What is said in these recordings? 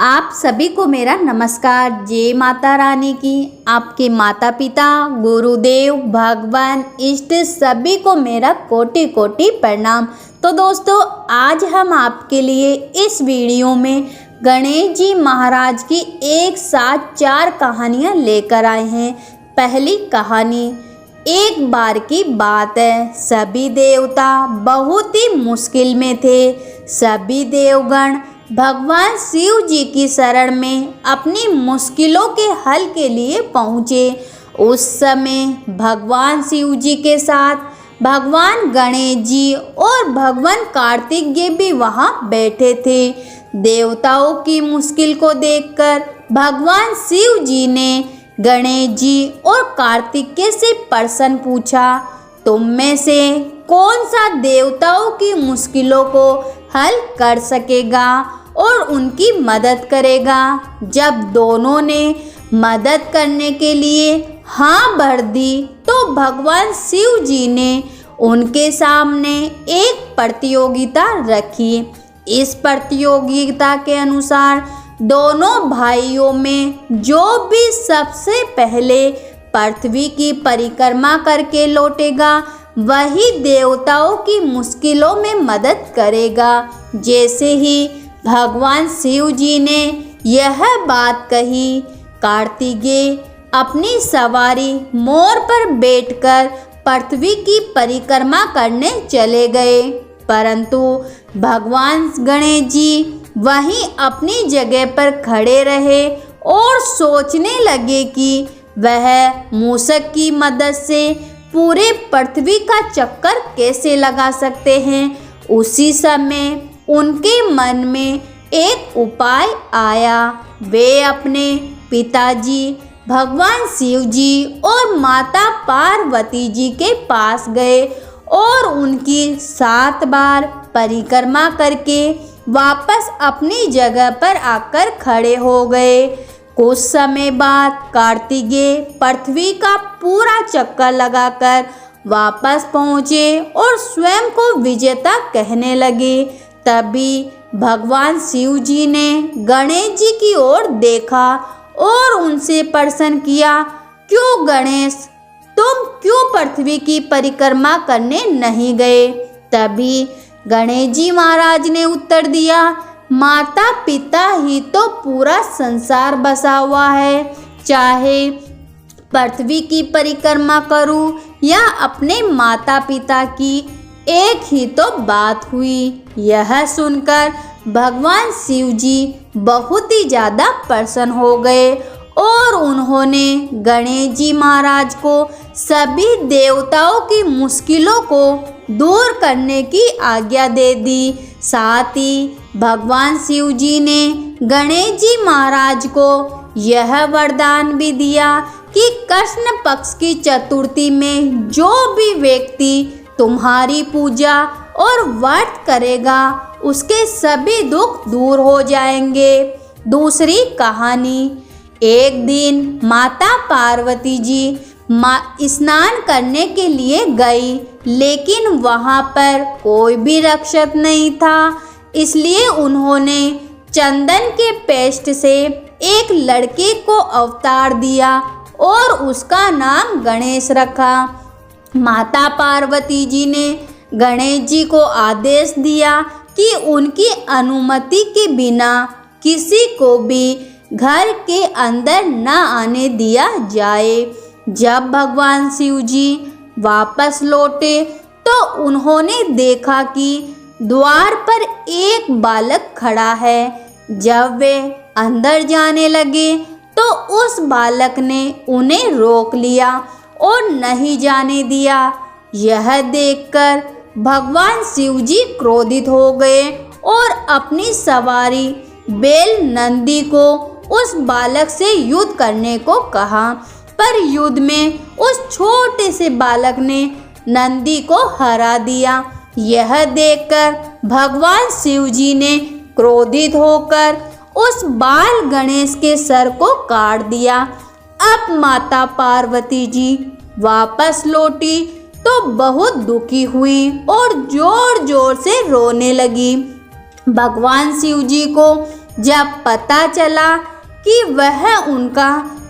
आप सभी को मेरा नमस्कार। जय माता रानी की। आपके माता पिता, गुरुदेव, भगवान, इष्ट सभी को मेरा कोटि कोटि प्रणाम। तो दोस्तों, आज हम आपके लिए इस वीडियो में गणेश जी महाराज की एक साथ 4 कहानियाँ लेकर आए हैं। पहली कहानी, एक बार की बात है। सभी देवता बहुत ही मुश्किल में थे। सभी देवगण भगवान शिव जी की शरण में अपनी मुश्किलों के हल के लिए पहुँचे। उस समय भगवान शिव जी के साथ भगवान गणेश जी और भगवान कार्तिकेय भी वहाँ बैठे थे। देवताओं की मुश्किल को देखकर भगवान शिव जी ने गणेश जी और कार्तिकेय से प्रश्न पूछा, तुम में से कौन सा देवताओं की मुश्किलों को हल कर सकेगा और उनकी मदद करेगा। जब दोनों ने मदद करने के लिए हाँ भर दी तो भगवान शिव जी ने उनके सामने एक प्रतियोगिता रखी। इस प्रतियोगिता के अनुसार दोनों भाइयों में जो भी सबसे पहले पृथ्वी की परिक्रमा करके लौटेगा वही देवताओं की मुश्किलों में मदद करेगा। जैसे ही भगवान शिव जी ने यह बात कही, कार्तिकेय अपनी सवारी मोर पर बैठकर पृथ्वी की परिक्रमा करने चले गए। परंतु भगवान गणेश जी वहीं अपनी जगह पर खड़े रहे और सोचने लगे कि वह मूषक की मदद से पूरे पृथ्वी का चक्कर कैसे लगा सकते हैं। उसी समय उनके मन में एक उपाय आया। वे अपने पिताजी भगवान शिव जी और माता पार्वती जी के पास गए और उनकी 7 बार परिक्रमा करके वापस अपनी जगह पर आकर खड़े हो गए। कुछ समय बाद कार्तिकेय पृथ्वी का पूरा चक्कर लगाकर वापस पहुँचे और स्वयं को विजेता कहने लगे। तभी भगवान शिव जी ने गणेश जी की ओर देखा और उनसे प्रश्न किया, क्यों गणेश, तुम क्यों पृथ्वी की परिक्रमा करने नहीं गए। तभी गणेश जी महाराज ने उत्तर दिया, माता पिता ही तो पूरा संसार बसा हुआ है। चाहे पृथ्वी की परिक्रमा करूं या अपने माता पिता की, एक ही तो बात हुई। यह सुनकर भगवान शिव जी बहुत ही ज़्यादा प्रसन्न हो गए और उन्होंने गणेश जी महाराज को सभी देवताओं की मुश्किलों को दूर करने की आज्ञा दे दी। साथ ही भगवान शिव जी ने गणेश जी महाराज को यह वरदान भी दिया कि कृष्ण पक्ष की चतुर्थी में जो भी व्यक्ति तुम्हारी पूजा और व्रत करेगा उसके सभी दुख दूर हो जाएंगे। दूसरी कहानी, एक दिन माता पार्वती जी स्नान करने के लिए गई, लेकिन वहाँ पर कोई भी रक्षक नहीं था। इसलिए उन्होंने चंदन के पेस्ट से एक लड़के को अवतार दिया और उसका नाम गणेश रखा। माता पार्वती जी ने गणेश जी को आदेश दिया कि उनकी अनुमति के बिना किसी को भी घर के अंदर न आने दिया जाए। जब भगवान शिव जी वापस लौटे तो उन्होंने देखा कि द्वार पर एक बालक खड़ा है। जब वे अंदर जाने लगे तो उस बालक ने उन्हें रोक लिया और नहीं जाने दिया। यह देखकर भगवान शिव जी क्रोधित हो गए और अपनी सवारी बैल नंदी को उस बालक से युद्ध करने को कहा। पर युद्ध में उस छोटे से बालक ने नंदी को हरा दिया। यह देखकर भगवान शिव जी ने क्रोधित होकर उस बाल गणेश के सर को काट दिया। अब माता पार्वती जी वापस लौटी तो बहुत दुखी हुई और जोर जोर से रोने लगी। भगवान शिव जी को जब पता चला कि वह उनका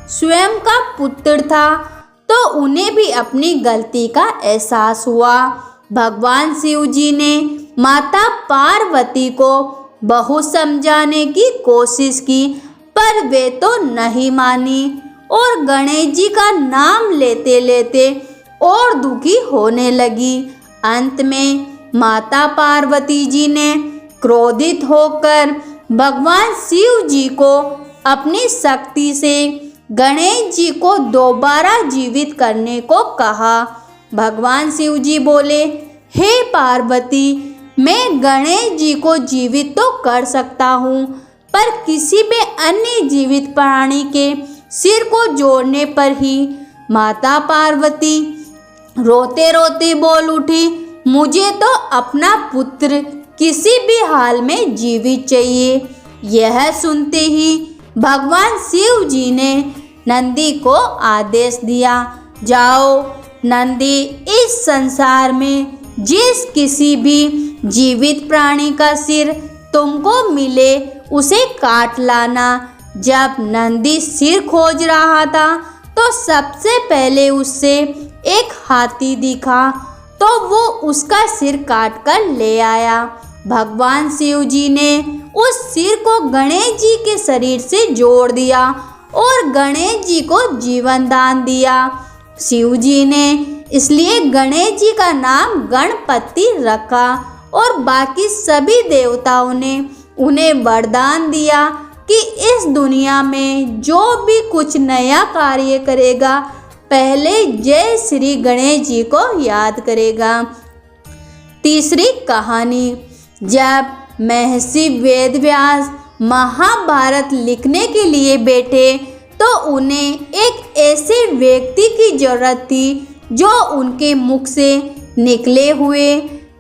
स्वयं का पुत्र था तो उन्हें भी अपनी गलती का एहसास हुआ। भगवान शिव जी ने माता पार्वती को बहुत समझाने की कोशिश की, पर वे तो नहीं मानी और गणेश जी का नाम लेते लेते और दुखी होने लगी। अंत में माता पार्वती जी ने क्रोधित होकर भगवान शिव जी को अपनी शक्ति से गणेश जी को दोबारा जीवित करने को कहा। भगवान शिव जी बोले, हे पार्वती, मैं गणेश जी को जीवित तो कर सकता हूँ, पर किसी भी अन्य जीवित प्राणी के सिर को जोड़ने पर ही। माता पार्वती रोते रोते बोल उठी, मुझे तो अपना पुत्र किसी भी हाल में जीवित चाहिए। यह सुनते ही भगवान शिव जी ने नंदी को आदेश दिया, जाओ नंदी, इस संसार में जिस किसी भी जीवित प्राणी का सिर तुमको मिले उसे काट लाना। जब नंदी सिर खोज रहा था तो सबसे पहले उससे एक हाथी दिखा, तो वो उसका सिर काट कर ले आया। भगवान शिव जी ने उस सिर को गणेश जी के शरीर से जोड़ दिया और गणेश जी को जीवन दान दिया। शिव जी ने इसलिए गणेश जी का नाम गणपति रखा और बाकी सभी देवताओं ने उन्हें वरदान दिया कि इस दुनिया में जो भी कुछ नया कार्य करेगा पहले जय श्री गणेश जी को याद करेगा। तीसरी कहानी, जब महर्षि वेदव्यास महाभारत लिखने के लिए बैठे तो उन्हें एक ऐसे व्यक्ति की जरूरत थी जो उनके मुख से निकले हुए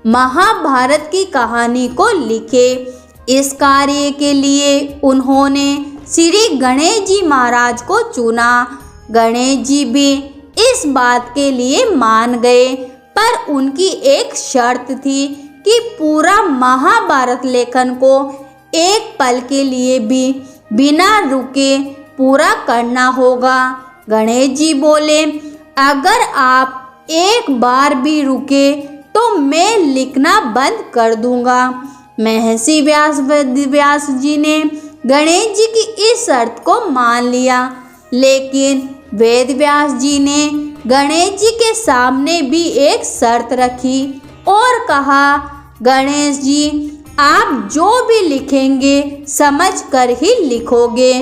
महाभारत की कहानी को लिखे। इस कार्य के लिए उन्होंने श्री गणेश जी महाराज को चुना। गणेश जी भी इस बात के लिए मान गए, पर उनकी एक शर्त थी कि पूरा महाभारत लेखन को एक पल के लिए भी बिना रुके पूरा करना होगा। गणेश जी बोले, अगर आप एक बार भी रुके तो मैं लिखना बंद कर दूंगा। महर्षि व्यास जी ने गणेश जी की इस शर्त को मान लिया, लेकिन वेद व्यास जी ने गणेश जी के सामने भी एक शर्त रखी और कहा, गणेश जी, आप जो भी लिखेंगे समझ कर ही लिखोगे।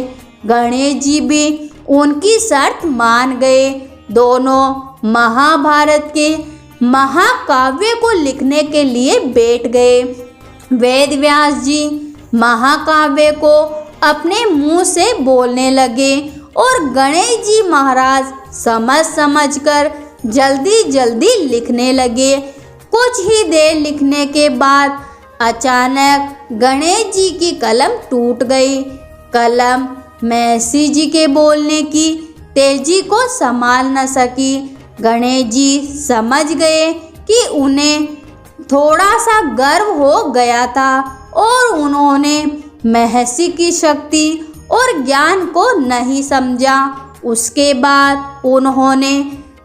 गणेश जी भी उनकी शर्त मान गए। दोनों महाभारत के महाकाव्य को लिखने के लिए बैठ गए। वेद व्यास जी महाकाव्य को अपने मुंह से बोलने लगे और गणेश जी महाराज समझ कर जल्दी जल्दी लिखने लगे। कुछ ही देर लिखने के बाद अचानक गणेश जी की कलम टूट गई। कलम महर्षि जी के बोलने की तेजी को संभाल न सकी। गणेश जी समझ गए कि उन्हें थोड़ा सा गर्व हो गया था और उन्होंने महर्षि की शक्ति और ज्ञान को नहीं समझा। उसके बाद उन्होंने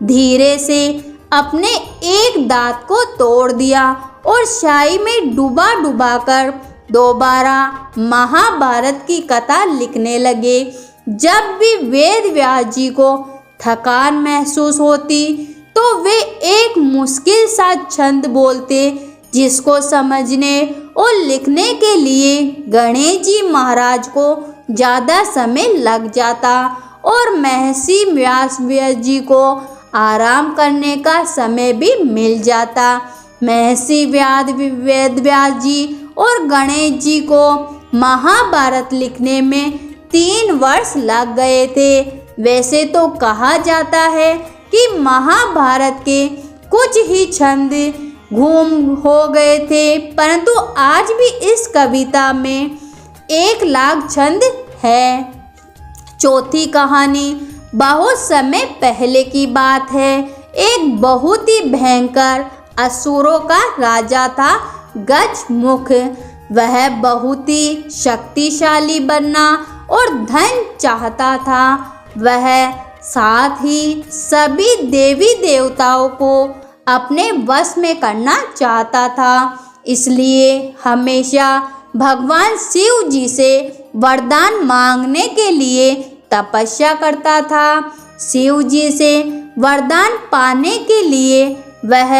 धीरे से अपने एक दांत को तोड़ दिया और स्याही में डुबा कर दोबारा महाभारत की कथा लिखने लगे। जब भी वेद व्यास जी को थकान महसूस होती तो वे एक मुश्किल सा छंद बोलते, जिसको समझने और लिखने के लिए गणेश जी महाराज को ज़्यादा समय लग जाता और महर्षि व्यास जी को आराम करने का समय भी मिल जाता। महर्षि वेद व्यास जी और गणेश जी को महाभारत लिखने में 3 वर्ष लग गए थे। वैसे तो कहा जाता है कि महाभारत के कुछ ही छंद गुम हो गए थे, परंतु आज भी इस कविता में 1,00,000 छंद है। चौथी कहानी बहुत समय पहले की बात है। एक बहुत ही भयंकर असुरों का राजा था गजमुख। वह बहुत ही शक्तिशाली बनना और धन चाहता था। वह साथ ही सभी देवी देवताओं को अपने वश में करना चाहता था। इसलिए हमेशा भगवान शिव जी से वरदान मांगने के लिए तपस्या करता था। शिव जी से वरदान पाने के लिए वह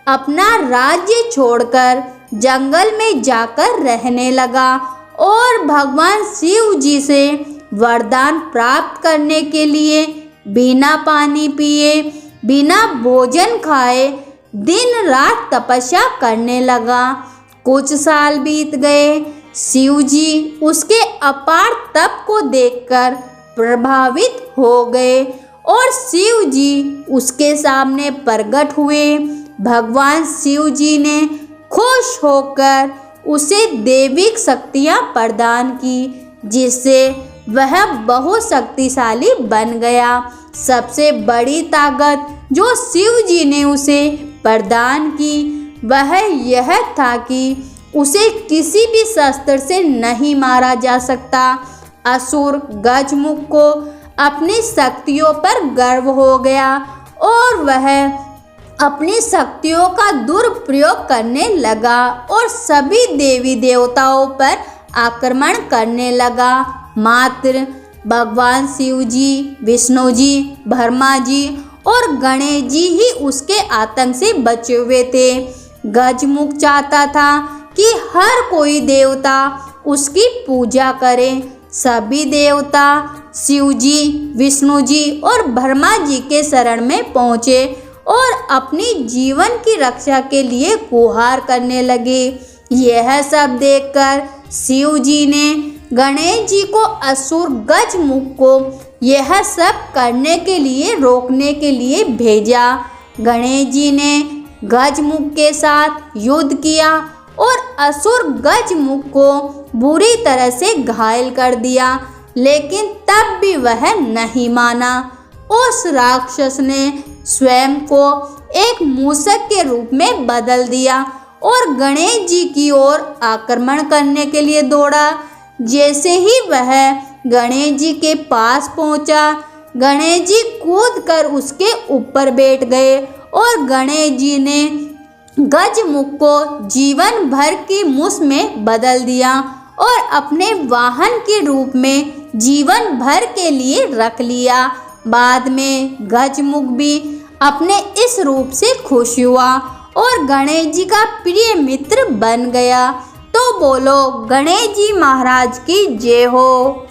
अपना राज्य छोड़कर जंगल में जाकर रहने लगा और भगवान शिव जी से वरदान प्राप्त करने के लिए बिना पानी पिए, बिना भोजन खाए दिन रात तपस्या करने लगा। कुछ साल बीत गए। शिव जी उसके अपार तप को देखकर प्रभावित हो गए और शिव जी उसके सामने प्रकट हुए। भगवान शिव जी ने खुश होकर उसे दैविक शक्तियां प्रदान की, जिससे वह बहुत शक्तिशाली बन गया। सबसे बड़ी ताकत जो शिव जी ने उसे प्रदान की वह यह था कि उसे किसी भी शस्त्र से नहीं मारा जा सकता। असुर गजमुख को अपनी शक्तियों पर गर्व हो गया और वह अपनी शक्तियों का दुरुपयोग करने लगा और सभी देवी देवताओं पर आक्रमण करने लगा। मात्र भगवान शिव जी, विष्णु जी, ब्रह्मा जी और गणेश जी ही उसके आतंक से बचे हुए थे। गजमुख चाहता था कि हर कोई देवता उसकी पूजा करे। सभी देवता शिव जी, विष्णु जी और ब्रह्मा जी के शरण में पहुँचे और अपनी जीवन की रक्षा के लिए गुहार करने लगे। यह सब देखकर शिव जी ने गणेश जी को असुर गजमुख को यह सब करने के लिए रोकने के लिए भेजा। गणेश जी ने गजमुख के साथ युद्ध किया और असुर गजमुख को बुरी तरह से घायल कर दिया, लेकिन तब भी वह नहीं माना। उस राक्षस ने स्वयं को एक मूषक के रूप में बदल दिया और गणेश जी की ओर आक्रमण करने के लिए दौड़ा। जैसे ही वह गणेश जी के पास पहुंचा, गणेश जी कूदकर उसके ऊपर बैठ गए और गणेश जी ने गजमुख को जीवन भर की मूस में बदल दिया और अपने वाहन के रूप में जीवन भर के लिए रख लिया। बाद में गजमुख भी अपने इस रूप से खुश हुआ और गणेश जी का प्रिय मित्र बन गया। तो बोलो गणेश जी महाराज की जय हो।